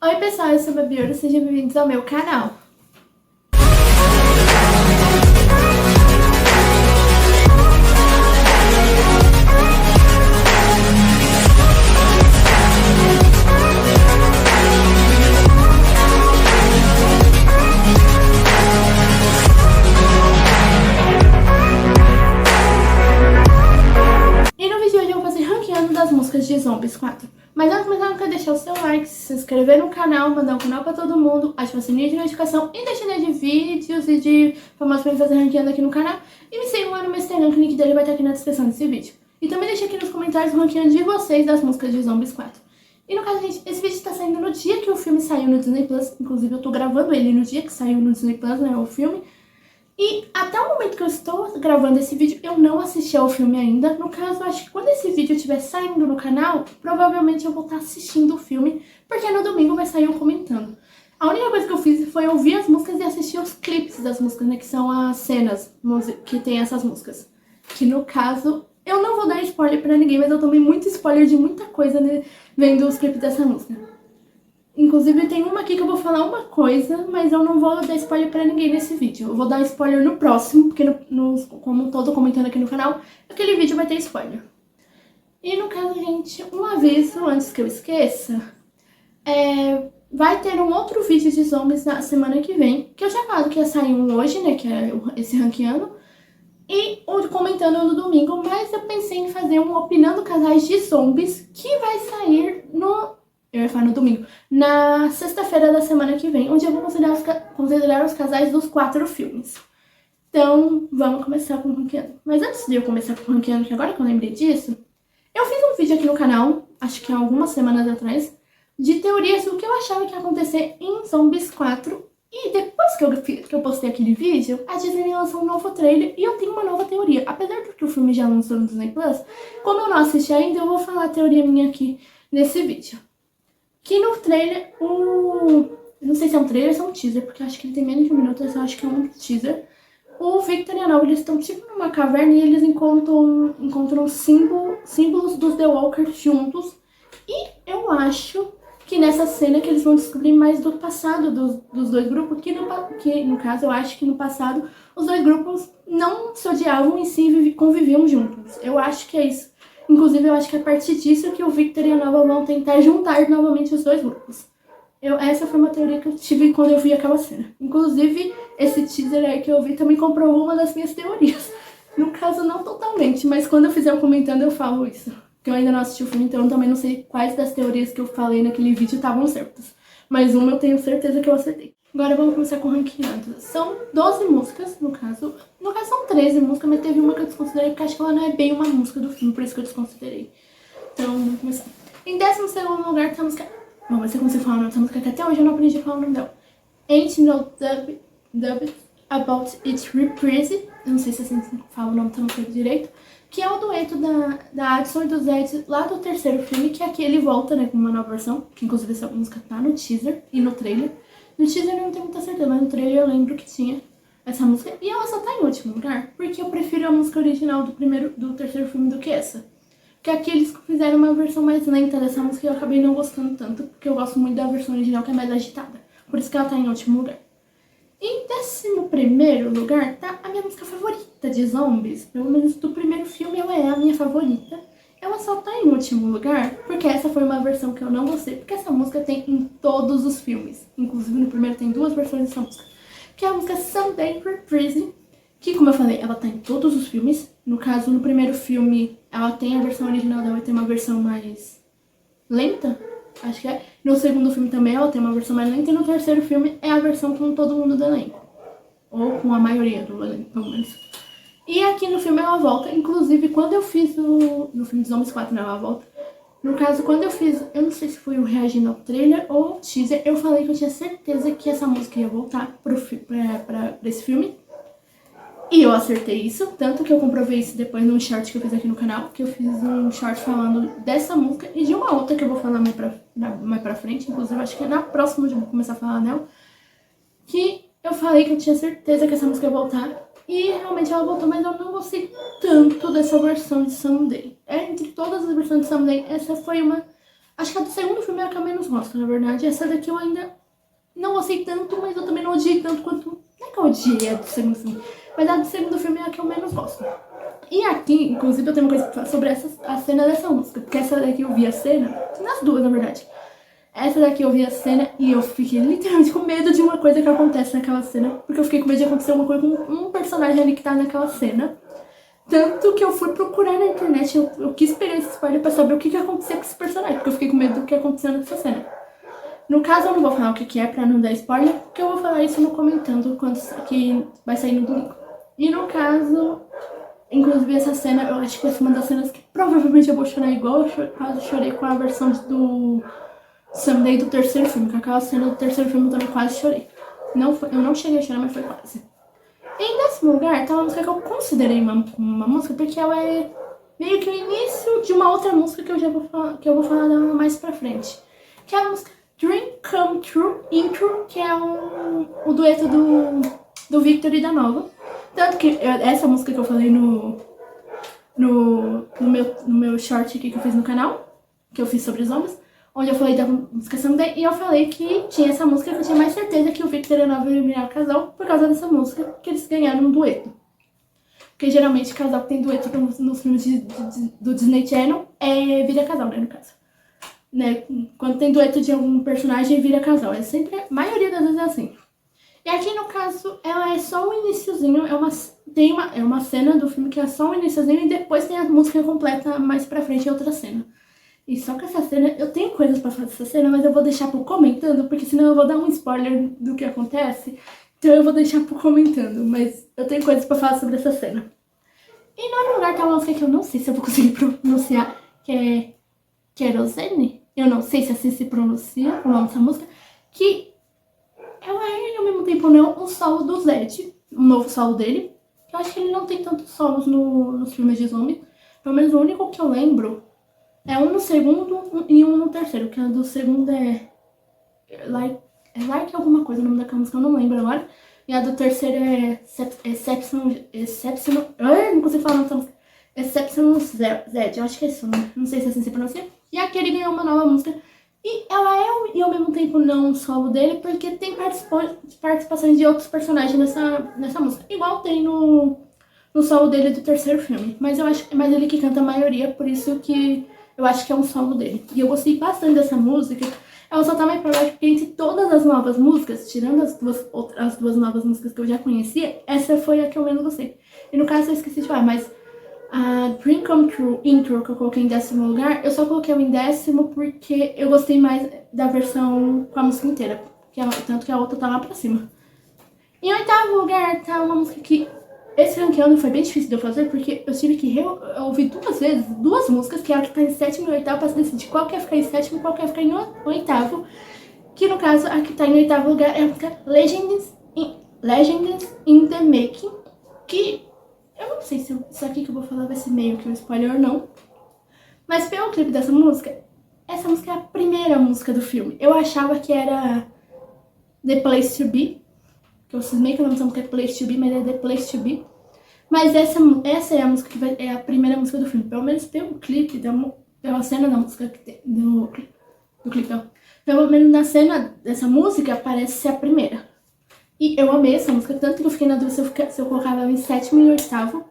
Oi pessoal, eu sou a Babiora, sejam bem-vindos ao meu canal. E no vídeo de hoje eu vou fazer ranqueando das músicas de Zombies 4. Mas antes de começar, não quero deixar o seu like, se inscrever no canal, mandar um canal pra todo mundo, ativar o sininho de notificação e deixar de vídeos e de famosos pra me fazer ranqueando aqui no canal. E me sigam lá no meu Instagram, que o link dele vai estar aqui na descrição desse vídeo. E também deixa aqui nos comentários o ranqueando de vocês das músicas de Zombies 4. E no caso, gente, esse vídeo tá saindo no dia que o filme saiu no Disney Plus. Inclusive, eu tô gravando ele no dia que saiu no Disney Plus, né, o filme. E até o momento que eu estou gravando esse vídeo, eu não assisti ao filme ainda. No caso, acho que quando esse vídeo estiver saindo no canal, provavelmente eu vou estar assistindo o filme, porque no domingo vai sair eu comentando. A única coisa que eu fiz foi ouvir as músicas e assistir os clipes das músicas, né, que são as cenas que tem essas músicas. Que no caso, eu não vou dar spoiler pra ninguém, mas eu tomei muito spoiler de muita coisa, né, vendo os clipes dessa música. Inclusive, tem uma aqui que eu vou falar uma coisa, mas eu não vou dar spoiler pra ninguém nesse vídeo. Eu vou dar spoiler no próximo, porque como tô comentando aqui no canal, aquele vídeo vai ter spoiler. E no caso, gente, um aviso antes que eu esqueça. Vai ter um outro vídeo de zombies na semana que vem, que eu já falo que ia sair um hoje, né, que é esse ranqueando, e o comentando no domingo, mas eu pensei em fazer um opinando casais de zombies, que vai sair eu ia falar no domingo, na sexta-feira da semana que vem, onde eu vou considerar os casais dos 4 filmes. Então, vamos começar com o ranqueando. Mas antes de eu começar com o ranqueando, que agora que eu lembrei disso, eu fiz um vídeo aqui no canal, acho que há algumas semanas atrás, de teorias do que eu achava que ia acontecer em Zombies 4. E depois que eu postei aquele vídeo, a Disney lançou um novo trailer e eu tenho uma nova teoria. Apesar de que o filme já lançou no Disney Plus, como eu não assisti ainda, eu vou falar a teoria minha aqui nesse vídeo. Que no trailer, eu não sei se é um trailer ou se é um teaser, porque eu acho que ele tem menos de 1 minuto, eu acho que é um teaser. O Victor e a Nova, eles estão tipo numa caverna e eles encontram símbolos dos The Walkers juntos. E eu acho que nessa cena que eles vão descobrir mais do passado dos dois grupos, que no caso eu acho que no passado os dois grupos não se odiavam e sim conviviam juntos. Eu acho que é isso. Inclusive, eu acho que é a partir disso que o Victor e a Nova vão tentar juntar novamente os dois grupos. Essa foi uma teoria que eu tive quando eu vi aquela cena. Inclusive, esse teaser aí que eu vi também comprovou uma das minhas teorias. No caso, não totalmente, mas quando eu fizer o comentando eu falo isso. Porque eu ainda não assisti o filme, então eu também não sei quais das teorias que eu falei naquele vídeo estavam certas. Mas uma eu tenho certeza que eu acertei. Agora vamos começar com o ranqueando. São 12 músicas, no caso. No caso são 13 músicas, mas teve uma que eu desconsiderei porque acho que ela não é bem uma música do filme, por isso que eu desconsiderei. Então, vamos começar. Em 12º lugar tá a música... Bom, mas eu consigo falar o nome dessa música que até hoje eu não aprendi a falar o nome dela. Ain't No Doubt About It Reprise. Eu não sei se assim fala o nome da música direito. Que é o dueto da Addison e do Zed lá do 3º filme, que aqui ele volta, né, com uma nova versão. Que inclusive essa música tá no teaser e no trailer. No teaser eu não tenho muita certeza, mas no trailer eu lembro que tinha essa música. E ela só tá em último lugar, porque eu prefiro a música original do 3º filme do que essa. Porque aqui eles fizeram uma versão mais lenta dessa música e eu acabei não gostando tanto, porque eu gosto muito da versão original, que é mais agitada. Por isso que ela tá em último lugar. Em 11º lugar tá a minha música favorita de Zombies. Pelo menos do primeiro filme ela é a minha favorita. Ela só tá em último lugar porque essa foi uma versão que eu não gostei, porque essa música tem em todos os filmes. Inclusive no primeiro tem 2 versões dessa música. Que é a música Sunday Reprise, que como eu falei, ela tá em todos os filmes. No caso, no primeiro filme, ela tem a versão original dela e tem uma versão mais lenta, acho que é. No segundo filme também ela tem uma versão mais lenta e no 3º filme é a versão com todo mundo do elenco. Ou com a maioria do elenco, pelo menos. E aqui no filme ela volta, inclusive quando eu fiz no filme dos Zombies 4, né, ela volta. No caso, quando eu fiz, eu não sei se foi o reagindo ao trailer ou ao teaser, eu falei que eu tinha certeza que essa música ia voltar pra esse filme. E eu acertei isso, tanto que eu comprovei isso depois num short que eu fiz aqui no canal, que eu fiz um short falando dessa música e de uma outra que eu vou falar mais pra frente, inclusive acho que na próxima eu já vou começar a falar dela, que eu falei que eu tinha certeza que essa música ia voltar. E realmente ela voltou, mas eu não gostei tanto dessa versão de Sunday. Entre todas as versões de Sunday, essa foi Acho que a do segundo filme é a que eu menos gosto, na verdade. Essa daqui eu ainda não gostei tanto, mas eu também não odiei tanto quanto... Não é que eu odiei a do segundo filme, mas a do segundo filme é a que eu menos gosto. E aqui, inclusive, eu tenho uma coisa pra falar sobre a cena dessa música, porque essa daqui eu vi a cena, nas duas, na verdade. Essa daqui eu vi a cena e eu fiquei literalmente com medo de uma coisa que acontece naquela cena, porque eu fiquei com medo de acontecer uma coisa com um personagem ali que tá naquela cena. Tanto que eu fui procurar na internet, eu quis pegar esse spoiler pra saber o que aconteceu com esse personagem, porque eu fiquei com medo do que aconteceu nessa cena. No caso, eu não vou falar o que é pra não dar spoiler, porque eu vou falar isso no comentando quando que vai sair no domingo. E no caso, inclusive essa cena, eu acho que essa é uma das cenas que provavelmente eu vou chorar igual eu quase chorei com a versão do Someday do terceiro filme, que aquela cena do terceiro filme eu também quase chorei. Não foi, eu não cheguei a chorar, mas foi quase. Em décimo lugar, tá uma música que eu considerei uma música, porque ela é meio que o início de uma outra música que eu vou falar dela mais pra frente. Que é a música Dream Come True Intro, que é o dueto do Victor e da Nova. Tanto que essa música que eu falei no meu short aqui que eu fiz no canal, que eu fiz sobre zombies, onde eu falei da música Someday, e eu falei que tinha essa música que eu tinha mais certeza que o Victor e a Nova iam virar casal por causa dessa música, que eles ganharam um dueto. Porque geralmente casal que tem dueto nos filmes do Disney Channel vira casal, né, no caso. Né? Quando tem dueto de algum personagem, vira casal. É sempre, a maioria das vezes é assim. E aqui no caso, ela é só um iniciozinho, é uma cena do filme que é só um iniciozinho e depois tem a música completa mais pra frente em outra cena. E só que essa cena, eu tenho coisas pra falar dessa cena, mas eu vou deixar pro comentando, porque senão eu vou dar um spoiler do que acontece. Então eu vou deixar pro comentando, mas eu tenho coisas pra falar sobre essa cena. E em nono lugar tá uma música que eu não sei se eu vou conseguir pronunciar, que é Kerosene. Eu não sei se assim se pronuncia o nome dessa música, que ela é ao mesmo tempo não um solo do Zed, um novo solo dele. Eu acho que ele não tem tantos solos nos filmes de zombie. Pelo menos o único que eu lembro é um no segundo e um no terceiro, que a do segundo é like alguma coisa, o nome daquela música eu não lembro agora. E a do terceiro é Exceptional, não consigo falar dessa música. Exceptional Zed, eu acho que é isso, né? Não sei se assim se pronuncia. E aqui ele ganhou uma nova música. E ela é, e ao mesmo tempo, não um solo dele, porque tem participações de outros personagens nessa música. Igual tem no solo dele do terceiro filme. Mas eu acho que é mais ele que canta a maioria, por isso que eu acho que é um solo dele. E eu gostei bastante dessa música. Ela só tá mais pra baixo porque entre todas as novas músicas, tirando as duas novas músicas que eu já conhecia, essa foi a que eu menos gostei. E no caso eu esqueci de falar, mas a Dream Come True Intro, que eu coloquei em décimo lugar, eu só coloquei ela em décimo porque eu gostei mais da versão com a música inteira. Tanto que a outra tá lá pra cima. Em oitavo lugar tá uma música que esse ranqueando foi bem difícil de eu fazer, porque eu tive que ouvir duas vezes, duas músicas, que é a que tá em sétimo e oitavo, pra decidir qual que ia ficar em sétimo e qual que ia ficar em oitavo. Que no caso, a que tá em oitavo lugar é a música Legends in the Making, que eu não sei se isso aqui que eu vou falar vai ser meio que um spoiler ou não. Mas pelo clipe dessa música, essa música é a primeira música do filme. Eu achava que era The Place to Be, que eu cismei que o nome dessa música é Place to Be, mas é The Place to Be. Mas essa é a música que é a primeira música do filme. Pelo menos pelo clipe, pela cena da música que tem, do clipe, não. Pelo menos na cena dessa música parece ser a primeira. E eu amei essa música, tanto que eu fiquei na dúvida se eu colocava ela em sétimo e oitavo.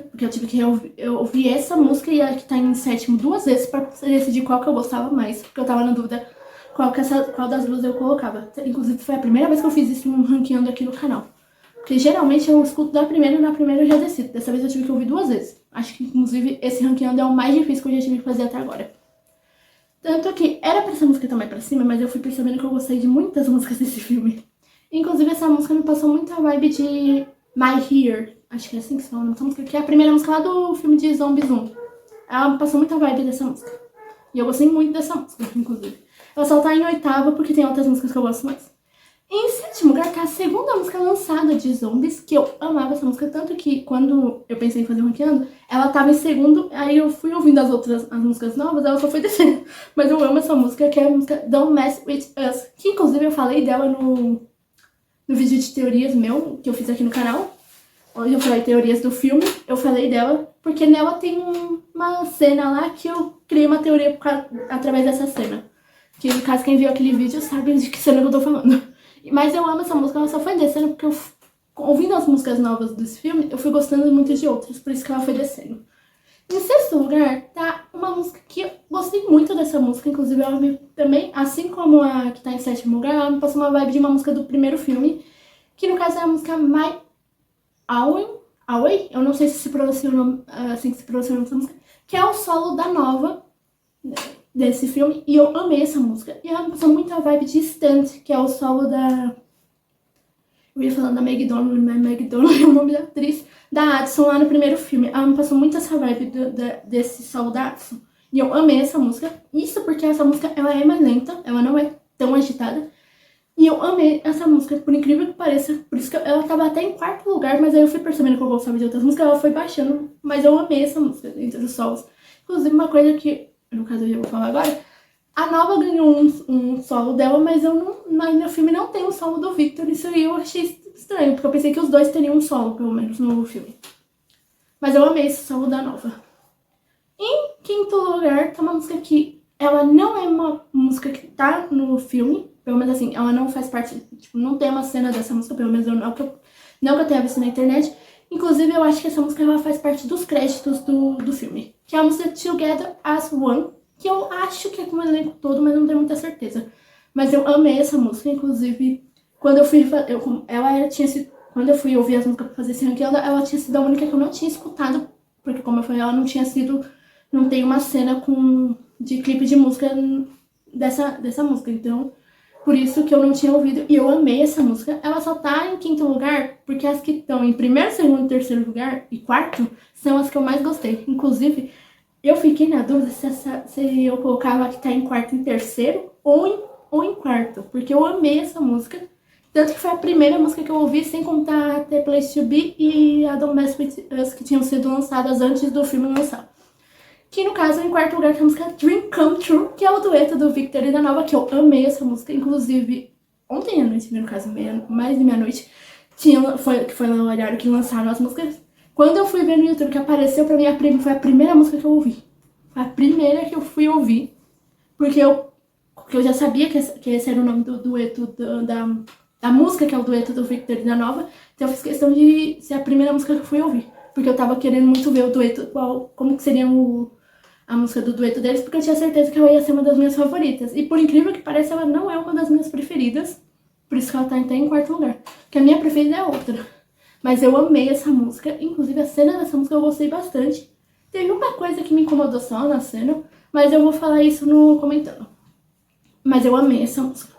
Porque eu tive que ouvir essa música e a que tá em sétimo duas vezes pra decidir qual que eu gostava mais. Porque eu tava na dúvida qual das duas eu colocava. Inclusive foi a primeira vez que eu fiz isso ranqueando aqui no canal. Porque geralmente eu escuto da primeira e na primeira eu já decido. Dessa vez eu tive que ouvir duas vezes. Acho que inclusive esse ranqueando é o mais difícil que eu já tive que fazer até agora. Tanto que era pra essa música também pra cima, mas eu fui percebendo que eu gostei de muitas músicas desse filme. Inclusive essa música me passou muita vibe de My Here. Acho que é assim que se fala essa música, que é a primeira música lá do filme de Zombies 1. Ela me passou muita vibe dessa música. E eu gostei muito dessa música, inclusive. Ela só tá em oitava porque tem outras músicas que eu gosto mais. Em sétimo lugar tá a segunda música lançada de Zombies, que eu amava essa música, tanto que quando eu pensei em fazer um ranqueando, ela tava em segundo, aí eu fui ouvindo as músicas novas, ela só foi descendo. Mas eu amo essa música, que é a música Don't Mess With Us, que inclusive eu falei dela no vídeo de teorias meu, que eu fiz aqui no canal, onde eu falei teorias do filme, eu falei dela, porque nela tem uma cena lá que eu criei uma teoria através dessa cena. Que, no caso, quem viu aquele vídeo sabe de que cena que eu tô falando. Mas eu amo essa música, ela só foi descendo porque ouvindo as músicas novas desse filme, eu fui gostando muito de outras, por isso que ela foi descendo. Em sexto lugar, tá uma música que eu gostei muito dessa música, inclusive ela também, assim como a que tá em sétimo lugar, ela me passou uma vibe de uma música do primeiro filme, que no caso é a música My Away, eu não sei se se pronuncia o nome, assim que se pronuncia o nome dessa música, que é o solo da Nova desse filme, e eu amei essa música. E ela me passou muito a vibe de Stand, que é o solo da... Eu ia falando da Meg Donald, mas Meg Donald é o nome da atriz, da Addison lá no primeiro filme. Ela me passou muito essa vibe desse solo da Addison. E eu amei essa música. Isso porque essa música, ela é mais lenta, ela não é tão agitada. E eu amei essa música, por incrível que pareça. Por isso que ela tava até em quarto lugar, mas aí eu fui percebendo que eu gostava de outras músicas, ela foi baixando. Mas eu amei essa música entre os solos. Inclusive, uma coisa que, no caso eu vou falar agora, a Nova ganhou um solo dela, mas no filme não tem um solo do Victor. Isso aí eu achei estranho, porque eu pensei que os dois teriam um solo, pelo menos, no filme. Mas eu amei esse solo da Nova. Em quinto lugar, tá uma música que ela não é uma música que tá no filme. Pelo menos assim, ela não faz parte, tipo, não tem uma cena dessa música, pelo menos não que eu tenha visto na internet. Inclusive, eu acho que essa música ela faz parte dos créditos do filme. Que é a música Together as One, que eu acho que é com o elenco todo, mas não tenho muita certeza. Mas eu amei essa música, inclusive, quando eu fui quando eu fui ouvir as músicas pra fazer esse ranking, ela tinha sido a única que eu não tinha escutado, porque como eu falei, ela não tem uma cena de clipe de música dessa música, então por isso que eu não tinha ouvido, e eu amei essa música. Ela só tá em quinto lugar, porque as que estão em primeiro, segundo, terceiro lugar e quarto são as que eu mais gostei. Inclusive, eu fiquei na dúvida se eu colocava a que tá em quarto em terceiro ou em quarto, porque eu amei essa música. Tanto que foi a primeira música que eu ouvi, sem contar The Place to Be e a Don't Mess With Us, que tinham sido lançadas antes do filme lançar. Que no caso, em quarto lugar, tem a música Dream Come True, que é o dueto do Victor e da Nova, que eu amei essa música. Inclusive, ontem à noite, no caso, mais de meia-noite, que foi no horário que lançaram as músicas. Quando eu fui ver no YouTube que apareceu pra mim, foi a primeira música que eu ouvi. Foi a primeira que eu fui ouvir. Porque eu já sabia que esse era o nome do dueto da música, que é o dueto do Victor e da Nova. Então eu fiz questão de ser a primeira música que eu fui ouvir. Porque eu tava querendo muito ver o dueto, como que seria a música do dueto deles, porque eu tinha certeza que ela ia ser uma das minhas favoritas. E por incrível que pareça, ela não é uma das minhas preferidas. Por isso que ela tá até em quarto lugar. Porque a minha preferida é outra. Mas eu amei essa música. Inclusive, a cena dessa música eu gostei bastante. Teve uma coisa que me incomodou só na cena, mas eu vou falar isso no comentando. Mas eu amei essa música.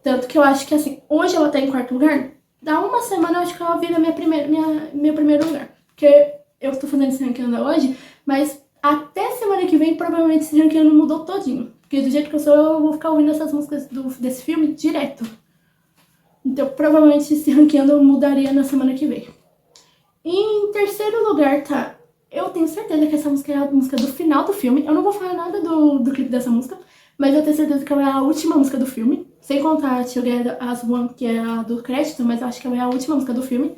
Tanto que eu acho que, assim, hoje ela tá em quarto lugar. Dá uma semana eu acho que ela vira meu primeiro lugar. Porque eu tô fazendo esse ranking hoje, mas até semana que vem provavelmente esse ranking não mudou todinho. Porque do jeito que eu sou, eu vou ficar ouvindo essas músicas desse filme direto. Então provavelmente esse ranking eu mudaria na semana que vem. E em terceiro lugar tá... Eu tenho certeza que essa música é a música do final do filme. Eu não vou falar nada do clipe dessa música, mas eu tenho certeza que ela é a última música do filme. Sem contar a Together as One, que é a do crédito, mas eu acho que ela é a última música do filme.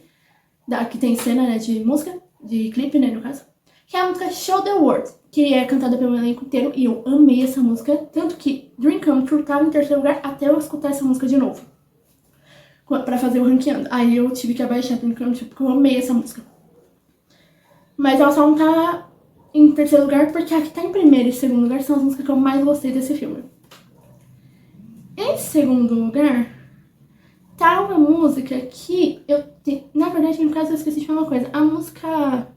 Que tem cena, né, de música, de clipe, né, no caso. Que é a música Show the World, que é cantada pelo elenco inteiro. E eu amei essa música, tanto que Dream Come True tava em terceiro lugar até eu escutar essa música de novo. Pra fazer o ranqueando. Aí eu tive que abaixar Dream Come True, porque eu amei essa música. Mas ela só não tá em terceiro lugar, porque a que tá em primeiro e segundo lugar são as músicas que eu mais gostei desse filme. Em segundo lugar, tá uma música que na verdade, no caso, eu esqueci de falar uma coisa. A música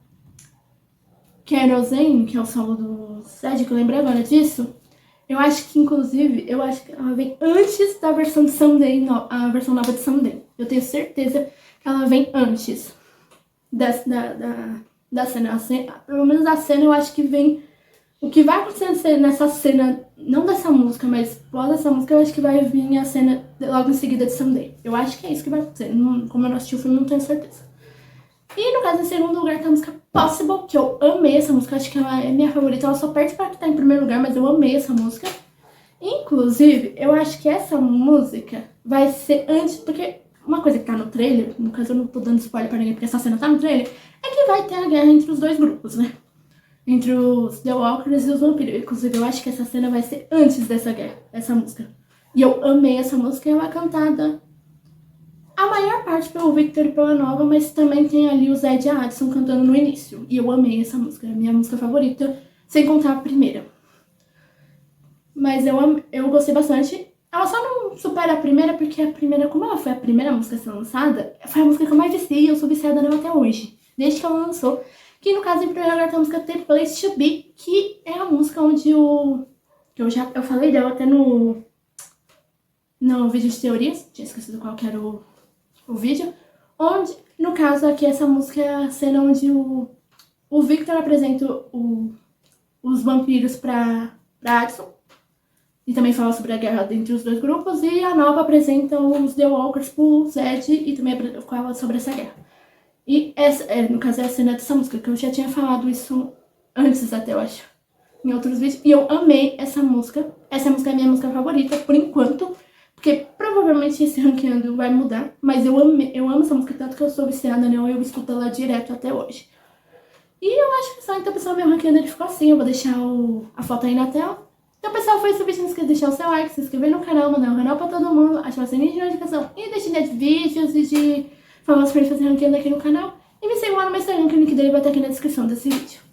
Kerosene, que é o solo do Sérgio, que eu lembrei agora disso, eu acho que, inclusive, ela vem antes da versão de Someday, a versão nova de Someday. Eu tenho certeza que ela vem antes da cena. Pelo menos a cena, eu acho que vem... O que vai acontecer nessa cena, não dessa música, mas após essa música, eu acho que vai vir a cena logo em seguida de Someday. Eu acho que é isso que vai acontecer. Como eu não assisti o filme, não tenho certeza. E no caso, em segundo lugar, tá a música Possible, que eu amei essa música. Acho que ela é minha favorita. Ela só perde pra que tá em primeiro lugar, mas eu amei essa música. Inclusive, eu acho que essa música vai ser antes... Porque uma coisa que tá no trailer, no caso eu não tô dando spoiler pra ninguém, porque essa cena tá no trailer, é que vai ter a guerra entre os dois grupos, né? entre os The Walkers e os vampiros. Inclusive, eu acho que essa cena vai ser antes dessa guerra, essa música. E eu amei essa música, ela é cantada a maior parte pelo Victor e pela Nova, mas também tem ali o Zed e a Addison cantando no início. E eu amei essa música, é a minha música favorita, sem contar a primeira. Mas eu gostei bastante. Ela só não supera a primeira, porque a primeira, como ela foi a primeira música a ser lançada, foi a música que eu mais viciei e eu sou viciada nela até hoje, desde que ela lançou. Que no caso, em primeiro lugar, tem a música The Place to Be, que é a música onde eu falei dela até no vídeo de teorias, tinha esquecido qual que era o vídeo, onde, no caso aqui, essa música é a cena onde o Victor apresenta os vampiros pra Addison, e também fala sobre a guerra entre os dois grupos, e a Nova apresenta os The Walkers pro Zed, e também fala sobre essa guerra. E essa, no caso, é a cena dessa música, que eu já tinha falado isso antes até, eu acho, em outros vídeos, e eu amei essa música. Essa música é a minha música favorita, por enquanto, porque provavelmente esse ranqueando vai mudar, mas eu amo essa música tanto que eu sou viciada nela e eu escuto ela direto até hoje. E eu acho que só, então, pessoal, meu ranqueando ele ficou assim, eu vou deixar a foto aí na tela. Então, pessoal, foi isso, não esqueça de deixar o seu like, se inscrever no canal, mandar um canal pra todo mundo, ativar o sininho de notificação e deixar de vídeos e de famosos pra gente fazer ranqueando aqui no canal. E me sigam lá no meu Instagram, que o link dele vai estar aqui na descrição desse vídeo.